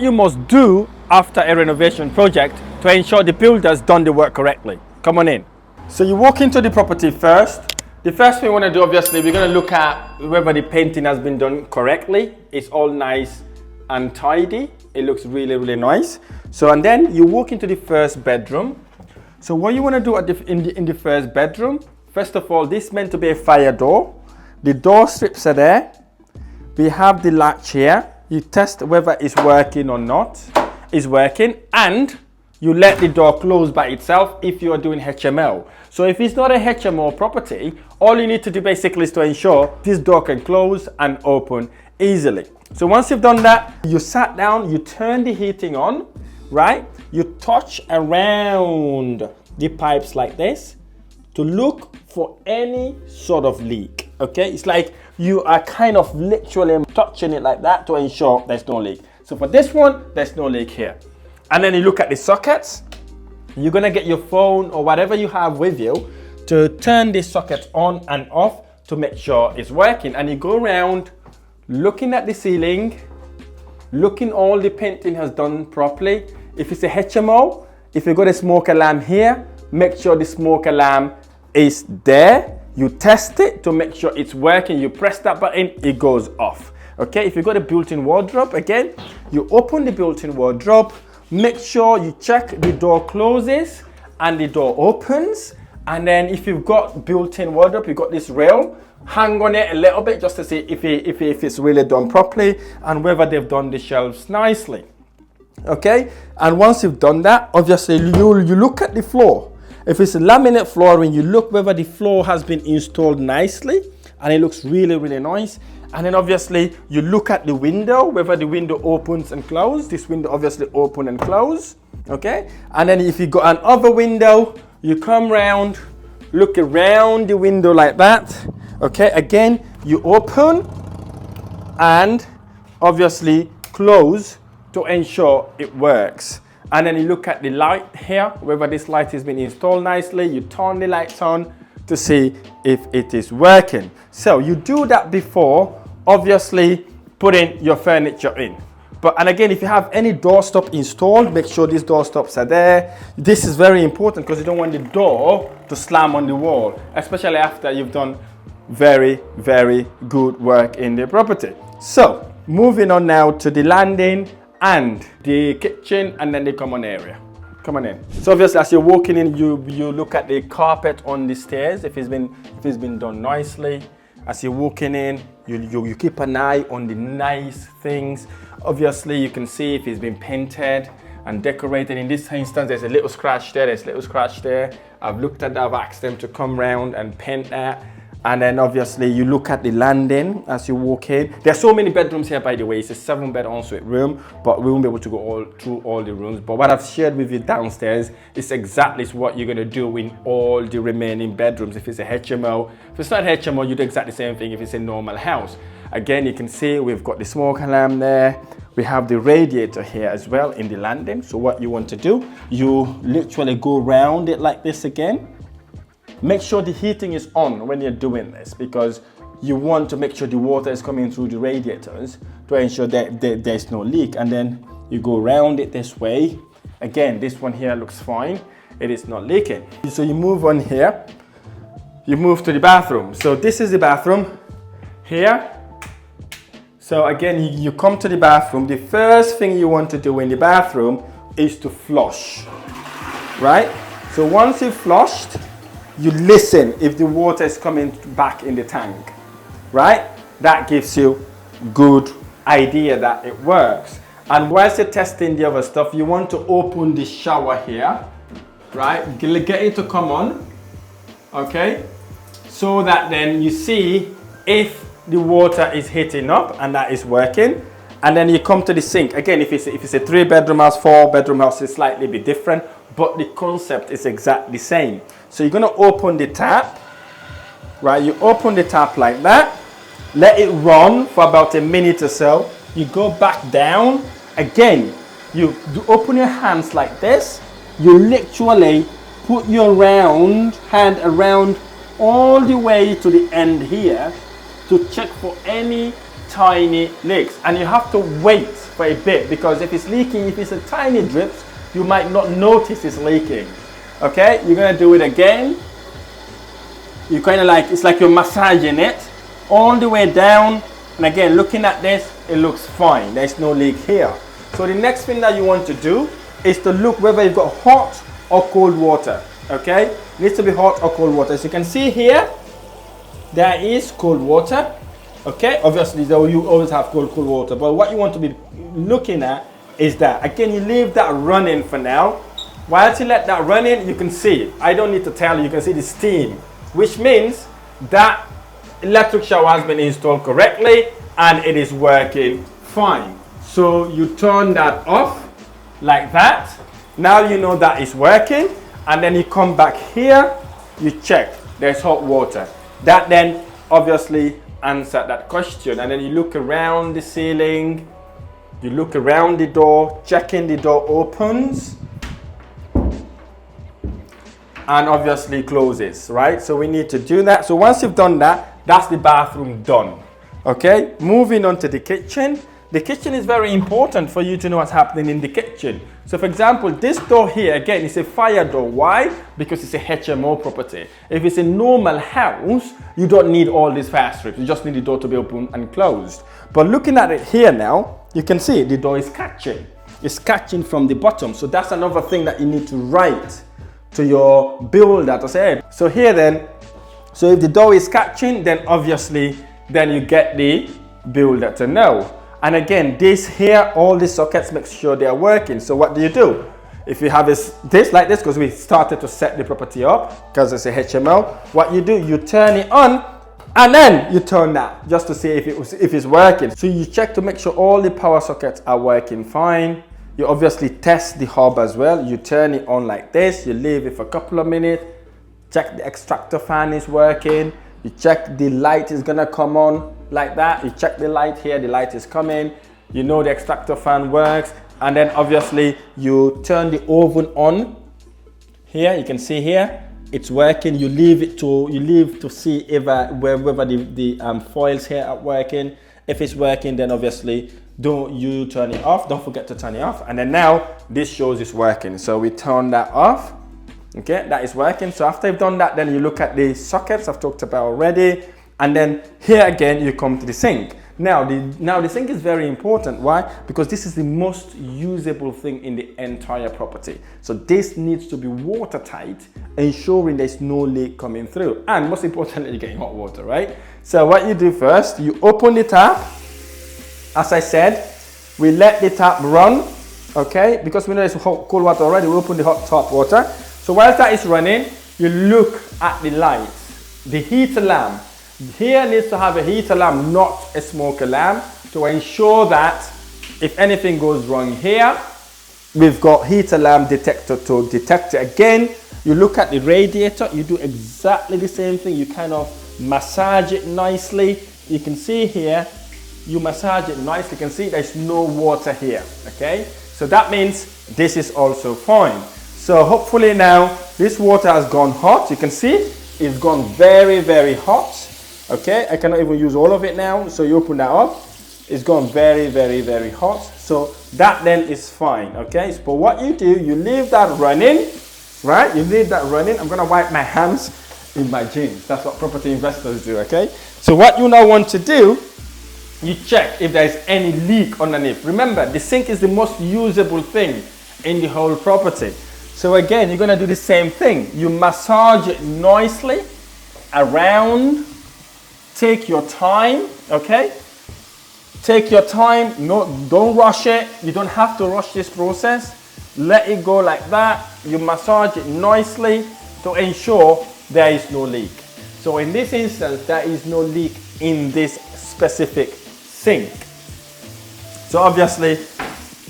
you must do after a renovation project to ensure the builder's done the work correctly. Come on in. So you walk into the property first. The first thing we want to do, obviously, we're going to look at whether the painting has been done correctly. It's all nice and tidy. It looks really, really nice. So, and then you walk into the first bedroom. So what you want to do in the first bedroom, first of all, this is meant to be a fire door. The door strips are there. We have the latch here. You test whether it's working or not. It's working, and you let the door close by itself if you are doing HMO. So if it's not a HMO property, all you need to do basically is to ensure this door can close and open easily. So once you've done that, you sat down, you turn the heating on, right? You touch around the pipes like this to look for any sort of leak, okay? It's like you are kind of literally touching it like that to ensure there's no leak. So for this one, there's no leak here. And then you look at the sockets. You're gonna get your phone or whatever you have with you to turn the sockets on and off to make sure it's working. And you go around looking at the ceiling, looking all the painting has done properly. If it's a HMO, if you got a smoke alarm here, make sure the smoke alarm is there. You test it to make sure it's working. You press that button, it goes off. Okay, if you got a built-in wardrobe, again, you open the built-in wardrobe, make sure you check the door closes and the door opens. And then if you've got built-in wardrobe, you've got this rail, hang on it a little bit just to see if it's really done properly and whether they've done the shelves nicely. Okay, and once you've done that, obviously you look at the floor. If it's a laminate flooring, you look whether the floor has been installed nicely and it looks really, really nice. And then obviously you look at the window, whether the window opens and closes. This window obviously open and close, okay? And then if you got an other window, you come round, look around the window like that, okay? Again, you open and obviously close to ensure it works. And then you look at the light here, whether this light has been installed nicely. You turn the lights on to see if it is working. So you do that before obviously putting your furniture in. And again, if you have any doorstop installed, make sure these doorstops are there. This is very important because you don't want the door to slam on the wall, especially after you've done very, very good work in the property. So moving on now to the landing and the kitchen and then the common area. Come on in. So obviously as you're walking in, you look at the carpet on the stairs, if it's been done nicely. As you're walking in, you keep an eye on the nice things. Obviously you can see if it's been painted and decorated. In this instance, there's a little scratch there, there's a little scratch there. I've looked at that, I've asked them to come round and paint that. And then obviously you look at the landing as you walk in. There's so many bedrooms here, by the way. It's a 7-bed ensuite room, but we won't be able to go through all the rooms. But what I've shared with you downstairs is exactly what you're gonna do in all the remaining bedrooms. If it's a HMO, if it's not HMO, you do exactly the same thing if it's a normal house. Again, you can see we've got the smoke alarm there. We have the radiator here as well in the landing. So what you want to do, you literally go around it like this again. Make sure the heating is on when you're doing this because you want to make sure the water is coming through the radiators to ensure that there's no leak. And then you go around it this way. Again, this one here looks fine. It is not leaking. So you move on here. You move to the bathroom. So this is the bathroom here. So again, you come to the bathroom. The first thing you want to do in the bathroom is to flush, right? So once you've flushed, you listen if the water is coming back in the tank, right? That gives you good idea that it works. And whilst you're testing the other stuff, you want to open the shower here, right? Get it to come on, okay? So that then you see if the water is heating up and that is working. And then you come to the sink. Again, if it's a 3-bedroom house, 4-bedroom house, it's slightly bit different, but the concept is exactly the same. So you're gonna open the tap, right? You open the tap like that, let it run for about a minute or so. You go back down. Again, you open your hands like this. You literally put your hand around all the way to the end here to check for any tiny leaks. And you have to wait for for a bit, because if it's leaking, if it's a tiny drips, you might not notice it's leaking. Okay, you're gonna do it again. You kind of like, it's like you're massaging it all the way down. And again, looking at this, it looks fine. There's no leak here. So the next thing that you want to do is to look whether you've got hot or cold water. Okay, it needs to be hot or cold water. As you can see here, there is cold water. Okay, obviously though you always have cold water, but what you want to be looking at is that, again, you leave that running for now. While you let that run in, you can see it. I don't need to tell you, you can see the steam, which means that electric shower has been installed correctly and it is working fine. So you turn that off like that. Now you know that it's working, and then you come back here, you check there's hot water. That then obviously answered that question, and then you look around the ceiling, you look around the door, checking the door opens and obviously closes, right? So we need to do that. So once you've done that, that's the bathroom done. Okay, moving on to the kitchen. The kitchen is very important for you to know what's happening in the kitchen. So for example, this door here, again, is a fire door. Why? Because it's a HMO property. If it's a normal house, you don't need all these fire strips. You just need the door to be open and closed. But looking at it here now, you can see the door is catching. It's catching from the bottom. So that's another thing that you need to write to your builder to say. So here then, so if the door is catching, then obviously, then you get the builder to know. And again, this here, all the sockets, make sure they are working. So what do? If you have this like this, because we started to set the property up, because it's a HMO, what you do, you turn it on, and then you turn that, just to see if it's working. So you check to make sure all the power sockets are working fine. You obviously test the hob as well. You turn it on like this, you leave it for a couple of minutes, check the extractor fan is working, you check the light is gonna come on like that, you check the light here, the light is coming, you know the extractor fan works, and then obviously you turn the oven on. Here you can see here it's working. You leave to see if whether the foils here are working. If it's working, then obviously don't you turn it off. Don't forget to turn it off. And then now this shows it's working, so we turn that off. Okay, that is working. So after you've done that, then you look at the sockets I've talked about already, and then here again you come to the sink. Now the sink is very important. Why? Because this is the most usable thing in the entire property. So this needs to be watertight, ensuring there's no leak coming through, and most importantly, you're getting hot water, right? So what you do first, you open the tap. As I said, we let the tap run, okay? Because we know there's cold water already, we open the hot tap water. So while that is running, you look at the light, the heat alarm. Here needs to have a heat alarm, not a smoke alarm, to ensure that if anything goes wrong here, we've got heat alarm detector to detect it. Again, you look at the radiator, you do exactly the same thing. You kind of massage it nicely. You can see here, you massage it nicely. You can see there's no water here, okay? So that means this is also fine. So hopefully now this water has gone hot. You can see it's gone very, very hot. Okay, I cannot even use all of it now. So you open that up, it's gone very, very, very hot. So that then is fine, okay? But what you do, you leave that running, right? You leave that running. I'm gonna wipe my hands in my jeans. That's what property investors do, okay? So what you now want to do, you check if there's any leak underneath. Remember, the sink is the most usable thing in the whole property. So again, you're gonna do the same thing. You massage it nicely around. Take your time, okay? Take your time. No, don't rush it. You don't have to rush this process. Let it go like that. You massage it nicely to ensure there is no leak. So in this instance, there is no leak in this specific sink. So obviously,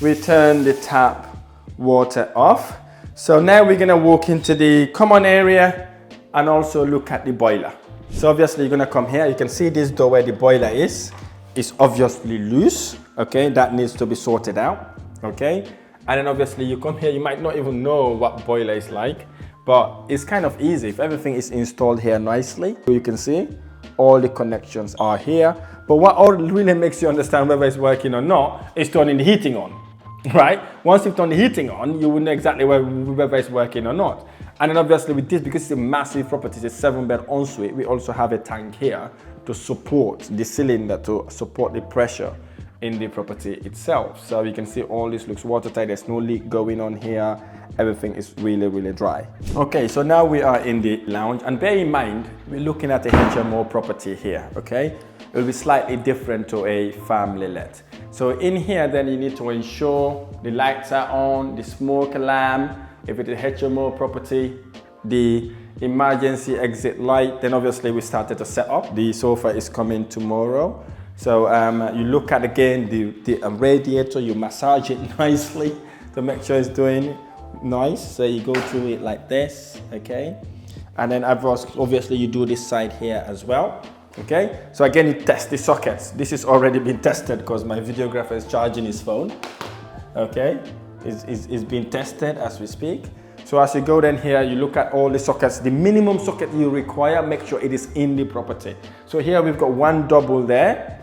we turn the tap water off. So now we're gonna walk into the common area and also look at the boiler. So obviously you're gonna come here, you can see this door where the boiler is. It's obviously loose, okay? That needs to be sorted out, okay? And then obviously you come here, you might not even know what boiler is like, but it's kind of easy. If everything is installed here nicely, you can see all the connections are here. But what all really makes you understand whether it's working or not is turning the heating on, right? Once you've turned the heating on, you will know exactly whether it's working or not. And then obviously with this, because it's a massive property, it's a 7-bed ensuite, we also have a tank here to support the cylinder, to support the pressure in the property itself. So you can see all this looks watertight, there's no leak going on here. Everything is really, really dry. Okay, so now we are in the lounge, and bear in mind, we're looking at a HMO property here, okay? It will be slightly different to a family let. So in here, then you need to ensure the lights are on, the smoke alarm. If it's a HMO property, the emergency exit light. Then obviously we started to set up. The sofa is coming tomorrow. So you look at again the radiator, you massage it nicely to make sure it's doing nice. So you go through it like this, okay? And then obviously you do this side here as well, okay? So again, you test the sockets. This has already been tested because my videographer is charging his phone, okay? It's being tested as we speak. So as you go then here, you look at all the sockets. The minimum socket you require, make sure it is in the property. So here we've got one double there,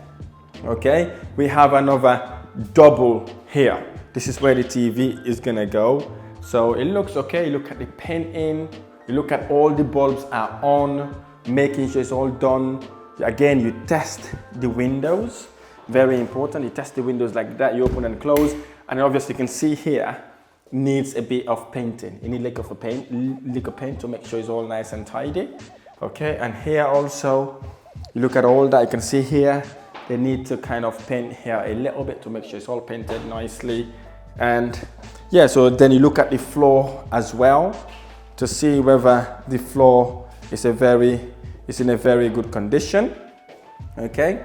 okay? We have another double here. This is where the TV is gonna go. So it looks okay. You look at the painting, you look at all the bulbs are on, making sure it's all done. Again, you test the windows, very important. You test the windows like that, you open and close. And obviously you can see here, needs a bit of painting. You need lick of paint to make sure it's all nice and tidy. Okay, and here also, you look at all that, you can see here, they need to kind of paint here a little bit to make sure it's all painted nicely. And yeah, so then you look at the floor as well to see whether the floor is in a very good condition. Okay,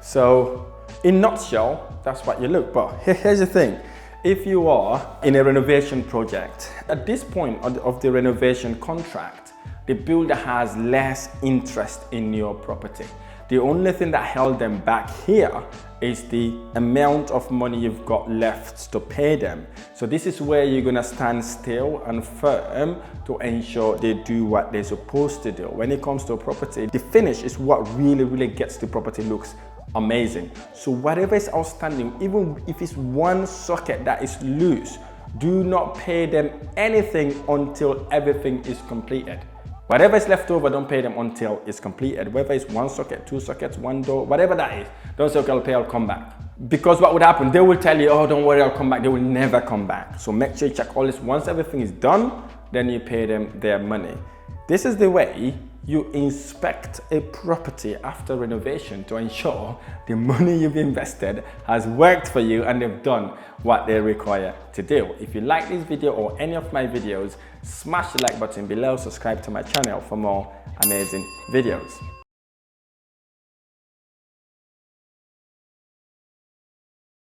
so in a nutshell, that's what you look. But here's the thing. If you are in a renovation project, at this point of the renovation contract, the builder has less interest in your property. The only thing that held them back here is the amount of money you've got left to pay them. So this is where you're gonna stand still and firm to ensure they do what they're supposed to do. When it comes to a property, the finish is what really gets the property looks amazing. So whatever is outstanding, even if it's one socket that is loose, do not pay them anything until everything is completed. Whatever is left over, don't pay them until it's completed. Whether it's one socket, two sockets, one door, whatever that is, don't say, okay, I'll pay, I'll come back. Because what would happen? They will tell you, oh, don't worry, I'll come back. They will never come back. So make sure you check all this. Once everything is done, then you pay them their money. This is the way you inspect a property after renovation to ensure the money you've invested has worked for you and they've done what they require to do. If you like this video or any of my videos, smash the like button below, subscribe to my channel for more amazing videos.